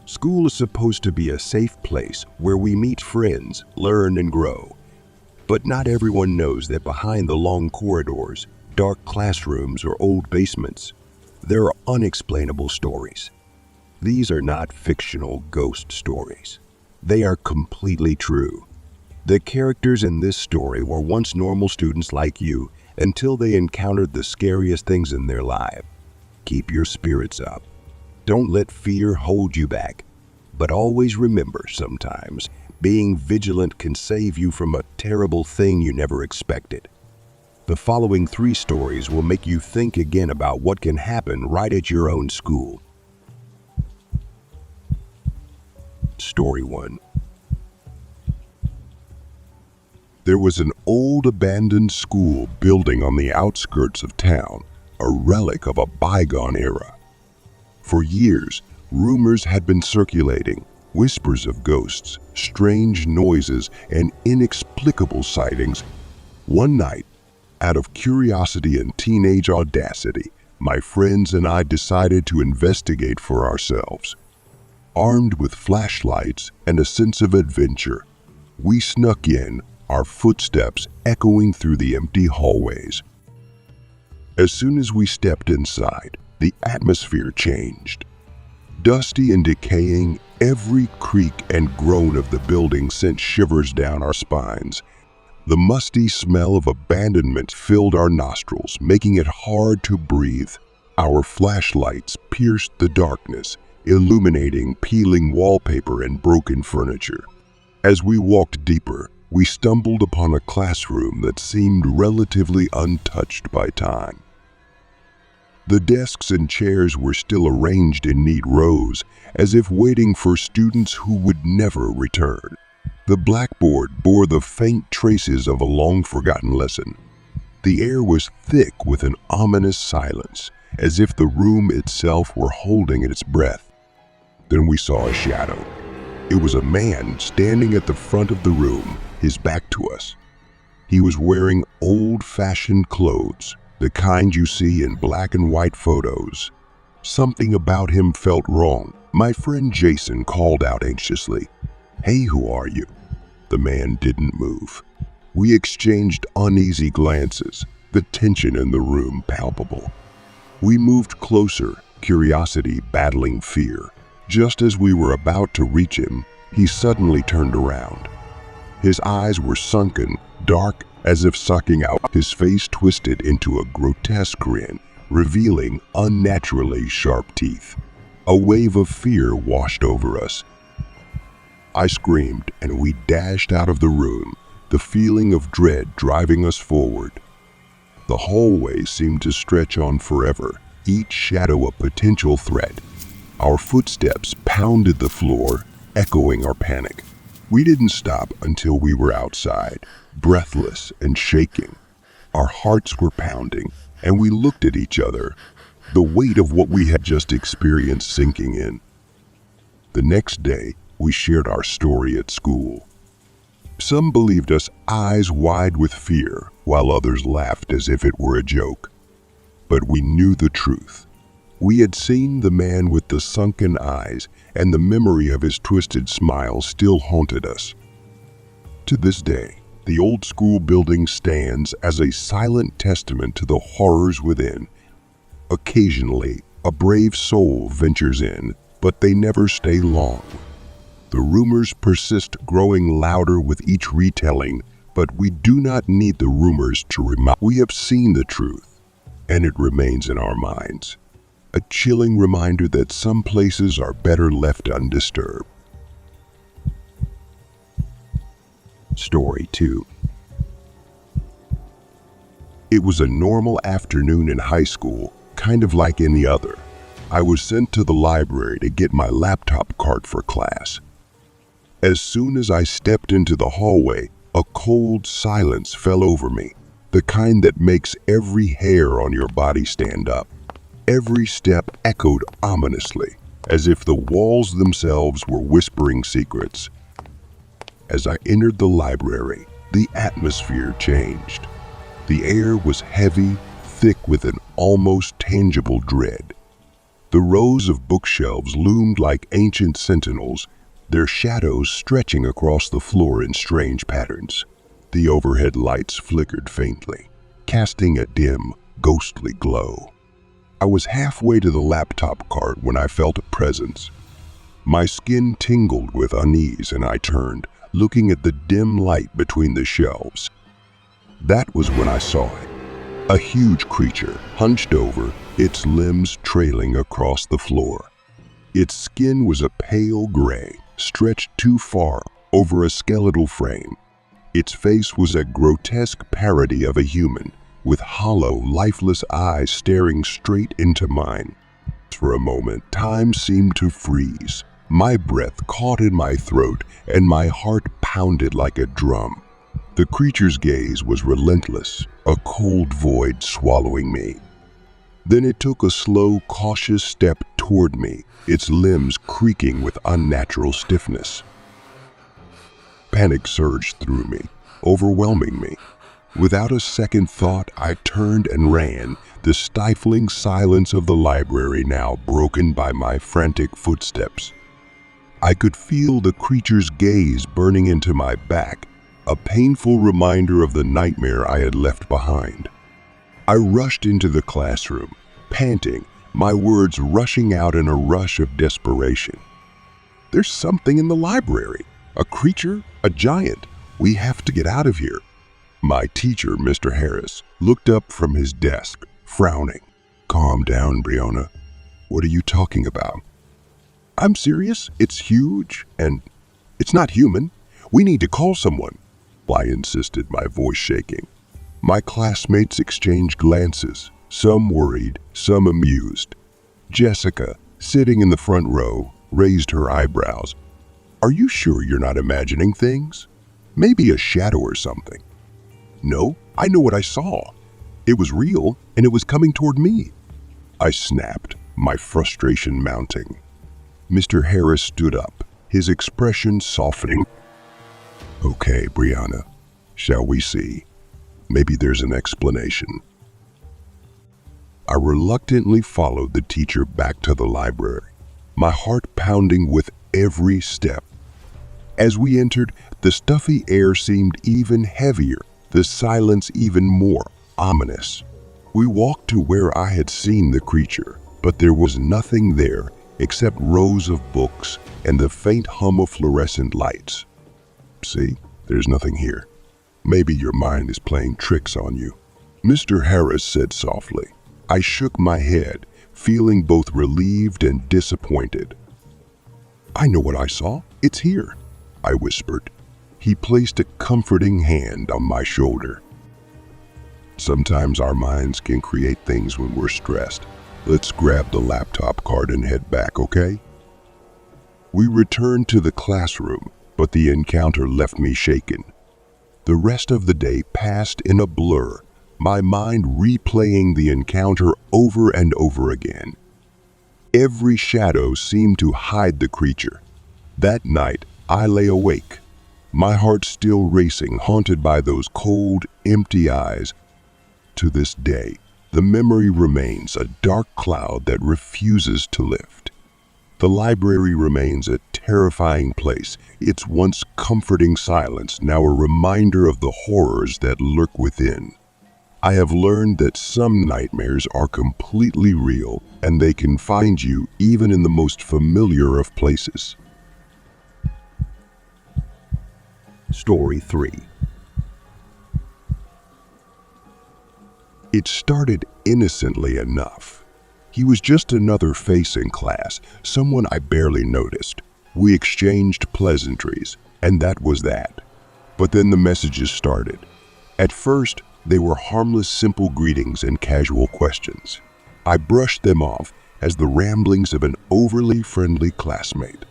School is supposed to be a safe place where we meet friends, learn, and grow. But not everyone knows that behind the long corridors, dark classrooms, or old basements, there are unexplainable stories. These are not fictional ghost stories. They are completely true. The characters in this story were once normal students like you until they encountered the scariest things in their life. Keep your spirits up. Don't let fear hold you back. But always remember, sometimes being vigilant can save you from a terrible thing you never expected. The following 3 stories will make you think again about what can happen right at your own school. Story 1. There was an old abandoned school building on the outskirts of town, a relic of a bygone era. For years, rumors had been circulating, whispers of ghosts, strange noises, and inexplicable sightings. One night, out of curiosity and teenage audacity, my friends and I decided to investigate for ourselves. Armed with flashlights and a sense of adventure, we snuck in, our footsteps echoing through the empty hallways. As soon as we stepped inside, the atmosphere changed. Dusty and decaying, every creak and groan of the building sent shivers down our spines. The musty smell of abandonment filled our nostrils, making it hard to breathe. Our flashlights pierced the darkness, illuminating peeling wallpaper and broken furniture. As we walked deeper, we stumbled upon a classroom that seemed relatively untouched by time. The desks and chairs were still arranged in neat rows, as if waiting for students who would never return. The blackboard bore the faint traces of a long-forgotten lesson. The air was thick with an ominous silence, as if the room itself were holding its breath. Then we saw a shadow. It was a man standing at the front of the room, his back to us. He was wearing old-fashioned clothes, the kind you see in black and white photos. Something about him felt wrong. My friend Jason called out anxiously, "Hey, who are you?" The man didn't move. We exchanged uneasy glances, the tension in the room palpable. We moved closer, curiosity battling fear. Just as we were about to reach him, he suddenly turned around. His eyes were sunken, dark as if sucking out. His face twisted into a grotesque grin, revealing unnaturally sharp teeth. A wave of fear washed over us. I screamed and we dashed out of the room, the feeling of dread driving us forward. The hallway seemed to stretch on forever, each shadow a potential threat. Our footsteps pounded the floor, echoing our panic. We didn't stop until we were outside, breathless and shaking. Our hearts were pounding, and we looked at each other, the weight of what we had just experienced sinking in. The next day, we shared our story at school. Some believed us eyes wide with fear, while others laughed as if it were a joke. But we knew the truth. We had seen the man with the sunken eyes, and the memory of his twisted smile still haunted us. To this day, the old school building stands as a silent testament to the horrors within. Occasionally, a brave soul ventures in, but they never stay long. The rumors persist, growing louder with each retelling, but we do not need the rumors to remind. We have seen the truth, and it remains in our minds. A chilling reminder that some places are better left undisturbed. Story 2. It was a normal afternoon in high school, kind of like any other. I was sent to the library to get my laptop cart for class. As soon as I stepped into the hallway, a cold silence fell over me, the kind that makes every hair on your body stand up. Every step echoed ominously, as if the walls themselves were whispering secrets. As I entered the library, the atmosphere changed. The air was heavy, thick with an almost tangible dread. The rows of bookshelves loomed like ancient sentinels, their shadows stretching across the floor in strange patterns. The overhead lights flickered faintly, casting a dim, ghostly glow. I was halfway to the laptop cart when I felt a presence. My skin tingled with unease and I turned, looking at the dim light between the shelves. That was when I saw it. A huge creature, hunched over, its limbs trailing across the floor. Its skin was a pale gray, stretched too far over a skeletal frame. Its face was a grotesque parody of a human, with hollow, lifeless eyes staring straight into mine. For a moment, time seemed to freeze. My breath caught in my throat and my heart pounded like a drum. The creature's gaze was relentless, a cold void swallowing me. Then it took a slow, cautious step toward me, its limbs creaking with unnatural stiffness. Panic surged through me, overwhelming me. Without a second thought, I turned and ran, the stifling silence of the library now broken by my frantic footsteps. I could feel the creature's gaze burning into my back, a painful reminder of the nightmare I had left behind. I rushed into the classroom, panting, my words rushing out in a rush of desperation. "There's something in the library. A creature, a giant. We have to get out of here." My teacher, Mr. Harris, looked up from his desk, frowning. "Calm down, Brianna. What are you talking about?" "I'm serious. It's huge, and it's not human. We need to call someone," I insisted, my voice shaking. My classmates exchanged glances, some worried, some amused. Jessica, sitting in the front row, raised her eyebrows. "Are you sure you're not imagining things? Maybe a shadow or something." "No, I know what I saw. It was real, and it was coming toward me," I snapped, my frustration mounting. Mr. Harris stood up, his expression softening. "Okay, Brianna, shall we see? Maybe there's an explanation." I reluctantly followed the teacher back to the library, my heart pounding with every step. As we entered, the stuffy air seemed even heavier, the silence even more ominous. We walked to where I had seen the creature, but there was nothing there except rows of books and the faint hum of fluorescent lights. "See, there's nothing here. Maybe your mind is playing tricks on you," Mr. Harris said softly. I shook my head, feeling both relieved and disappointed. "I know what I saw. It's here," I whispered. He placed a comforting hand on my shoulder. "Sometimes our minds can create things when we're stressed. Let's grab the laptop cart and head back, okay?" We returned to the classroom, but the encounter left me shaken. The rest of the day passed in a blur, my mind replaying the encounter over and over again. Every shadow seemed to hide the creature. That night, I lay awake, my heart still racing, haunted by those cold, empty eyes. To this day, the memory remains a dark cloud that refuses to lift. The library remains a terrifying place, its once comforting silence now a reminder of the horrors that lurk within. I have learned that some nightmares are completely real, and they can find you even in the most familiar of places. Story 3. It started innocently enough. He was just another face in class, someone I barely noticed. We exchanged pleasantries, and that was that. But then the messages started. At first, they were harmless, simple greetings and casual questions. I brushed them off as the ramblings of an overly friendly classmate.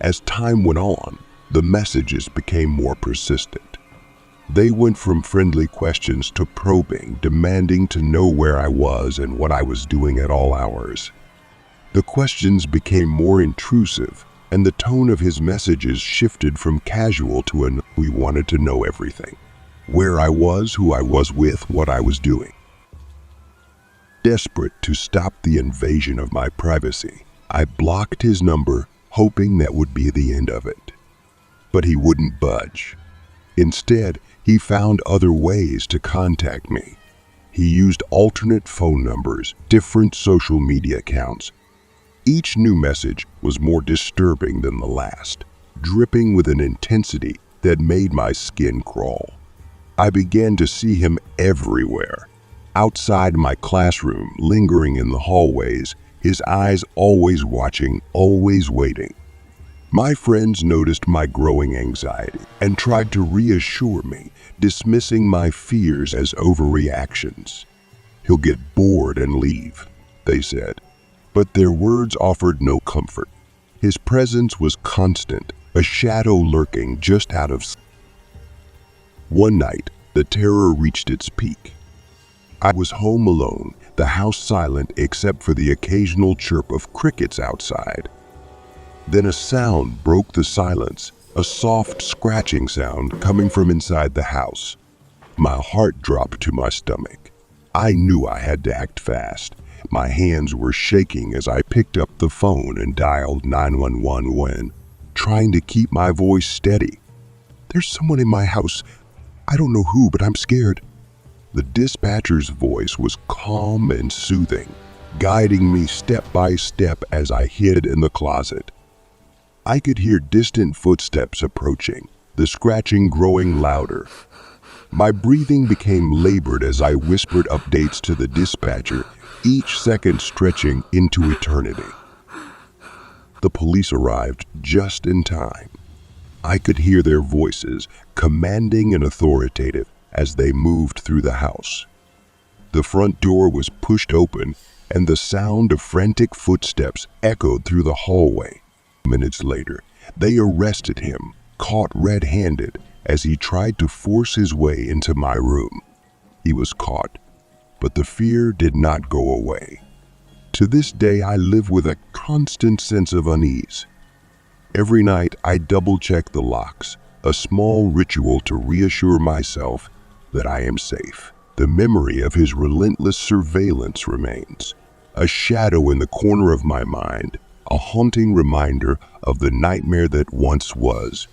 As time went on, the messages became more persistent. They went from friendly questions to probing, demanding to know where I was and what I was doing at all hours. The questions became more intrusive, and the tone of his messages shifted from casual to an "we wanted to know everything." Where I was, who I was with, what I was doing. Desperate to stop the invasion of my privacy, I blocked his number, hoping that would be the end of it. But he wouldn't budge. Instead, he found other ways to contact me. He used alternate phone numbers, different social media accounts. Each new message was more disturbing than the last, dripping with an intensity that made my skin crawl. I began to see him everywhere. Outside my classroom, lingering in the hallways, his eyes always watching, always waiting. My friends noticed my growing anxiety and tried to reassure me, dismissing my fears as overreactions. "He'll get bored and leave," they said. But their words offered no comfort. His presence was constant, a shadow lurking just out of sight. One night, the terror reached its peak. I was home alone, the house silent except for the occasional chirp of crickets outside. Then a sound broke the silence, a soft scratching sound coming from inside the house. My heart dropped to my stomach. I knew I had to act fast. My hands were shaking as I picked up the phone and dialed 911 trying to keep my voice steady. "There's someone in my house. I don't know who, but I'm scared." The dispatcher's voice was calm and soothing, guiding me step by step as I hid in the closet. I could hear distant footsteps approaching, the scratching growing louder. My breathing became labored as I whispered updates to the dispatcher, each second stretching into eternity. The police arrived just in time. I could hear their voices, commanding and authoritative, as they moved through the house. The front door was pushed open, and the sound of frantic footsteps echoed through the hallway. Minutes later, they arrested him, caught red-handed, as he tried to force his way into my room. He was caught, but the fear did not go away. To this day, I live with a constant sense of unease. Every night, I double-check the locks, a small ritual to reassure myself that I am safe. The memory of his relentless surveillance remains, a shadow in the corner of my mind, a haunting reminder of the nightmare that once was.